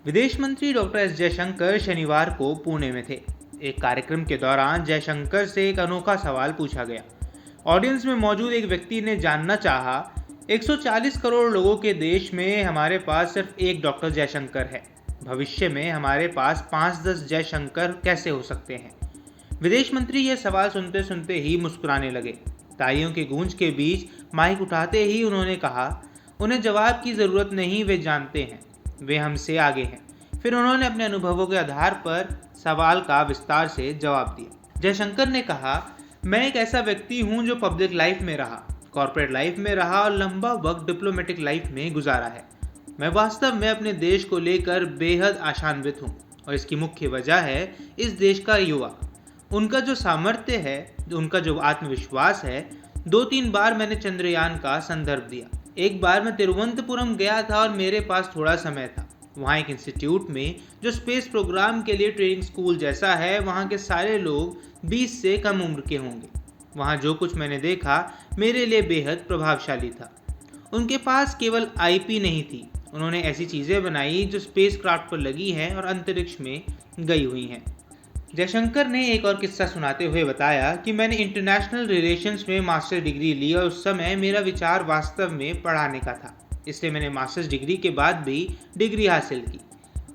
विदेश मंत्री doctor S Jaishankar शनिवार को पुणे में थे। एक कार्यक्रम के दौरान जयशंकर से एक अनोखा सवाल पूछा गया। ऑडियंस में मौजूद एक व्यक्ति ने जानना चाहा, 140 करोड़ लोगों के देश में हमारे पास सिर्फ एक डॉक्टर जयशंकर है। भविष्य में हमारे पास 5-10 जयशंकर कैसे हो सकते हैं? विदेश मंत्री यह सवाल सुनते सुनते ही मुस्कुराने लगे। तालियों की गूंज के बीच माइक उठाते ही उन्होंने कहा, उन्हें जवाब की ज़रूरत नहीं, वे जानते हैं, वे हमसे आगे हैं। फिर उन्होंने अपने अनुभवों के आधार पर सवाल का विस्तार से जवाब दिया। जयशंकर ने कहा, मैं एक ऐसा व्यक्ति हूं जो पब्लिक लाइफ में रहा, कॉर्पोरेट लाइफ में रहा और लंबा वक्त डिप्लोमेटिक लाइफ में गुजारा है। मैं वास्तव में अपने देश को लेकर बेहद आशान्वित हूं और इसकी मुख्य वजह है इस देश का युवा, उनका जो सामर्थ्य है, उनका जो आत्मविश्वास है। 2-3 बार मैंने चंद्रयान का संदर्भ दिया। एक बार मैं तिरुवनंतपुरम गया था और मेरे पास थोड़ा समय था। वहाँ एक इंस्टीट्यूट में जो स्पेस प्रोग्राम के लिए ट्रेनिंग स्कूल जैसा है, वहाँ के सारे लोग 20 से कम उम्र के होंगे। वहाँ जो कुछ मैंने देखा मेरे लिए बेहद प्रभावशाली था। उनके पास केवल आईपी नहीं थी, उन्होंने ऐसी चीज़ें बनाई जो स्पेस क्राफ्ट पर लगी हैं और अंतरिक्ष में गई हुई हैं। जयशंकर ने एक और किस्सा सुनाते हुए बताया कि मैंने इंटरनेशनल रिलेशंस में मास्टर डिग्री ली और उस समय मेरा विचार वास्तव में पढ़ाने का था, इसलिए मैंने मास्टर्स डिग्री के बाद भी डिग्री हासिल की।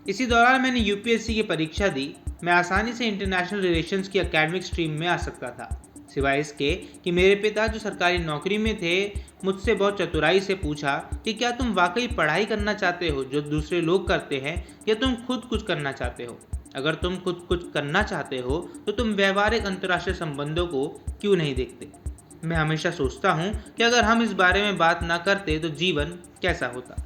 इसी दौरान मैंने यूपीएससी की परीक्षा दी। मैं आसानी से इंटरनेशनल रिलेशंस की एकेडमिक स्ट्रीम में आ सकता था, सिवाय इसके कि मेरे पिता जो सरकारी नौकरी में थे मुझसे बहुत चतुराई से पूछा कि क्या तुम वाकई पढ़ाई करना चाहते हो जो दूसरे लोग करते हैं, या तुम खुद कुछ करना चाहते हो? अगर तुम खुद कुछ करना चाहते हो तो तुम व्यवहारिक अंतर्राष्ट्रीय संबंधों को क्यों नहीं देखते? मैं हमेशा सोचता हूँ कि अगर हम इस बारे में बात ना करते तो जीवन कैसा होता।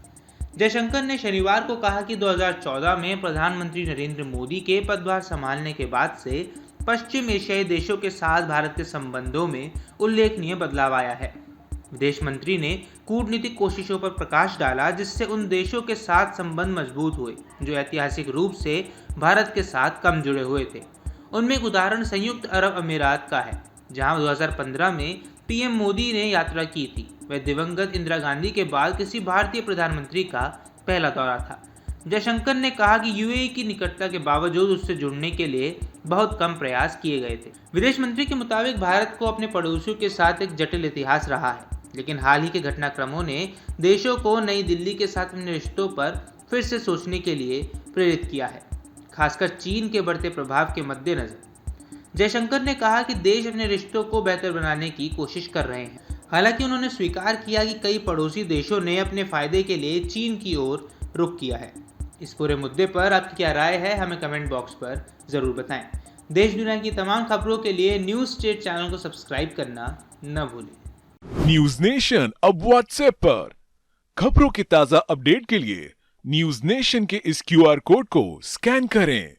जयशंकर ने शनिवार को कहा कि 2014 में प्रधानमंत्री नरेंद्र मोदी के पदभार संभालने के बाद से पश्चिम एशियाई देशों के साथ भारत के संबंधों में उल्लेखनीय बदलाव आया है। विदेश मंत्री ने कूटनीतिक कोशिशों पर प्रकाश डाला जिससे उन देशों के साथ संबंध मजबूत हुए जो ऐतिहासिक रूप से भारत के साथ कम जुड़े हुए थे। उनमें एक उदाहरण संयुक्त अरब अमीरात का है, जहां 2015 में पीएम मोदी ने यात्रा की थी। वह दिवंगत इंदिरा गांधी के बाद किसी भारतीय प्रधानमंत्री का पहला दौरा था। जयशंकर ने कहा कि यूएई की निकटता के बावजूद उससे जुड़ने के लिए बहुत कम प्रयास किए गए थे। विदेश मंत्री के मुताबिक भारत को अपने पड़ोसियों के साथ एक जटिल इतिहास रहा है, लेकिन हाल ही के घटनाक्रमों ने देशों को नई दिल्ली के साथ अपने रिश्तों पर फिर से सोचने के लिए प्रेरित किया है, खासकर चीन के बढ़ते प्रभाव के मद्देनजर। जयशंकर ने कहा कि देश अपने रिश्तों को बेहतर बनाने की कोशिश कर रहे हैं। हालांकि उन्होंने स्वीकार किया कि कई पड़ोसी देशों ने अपने फायदे के लिए चीन की ओर रुख किया है। इस पूरे मुद्दे पर आपकी क्या राय है, हमें कमेंट बॉक्स पर ज़रूर बताएं। देश दुनिया की तमाम खबरों के लिए न्यूज़ स्टेट चैनल को सब्सक्राइब करना न भूलें। न्यूज नेशन अब व्हाट्सएप पर खबरों के ताजा अपडेट के लिए न्यूज नेशन के इस क्यूआर कोड को स्कैन करें।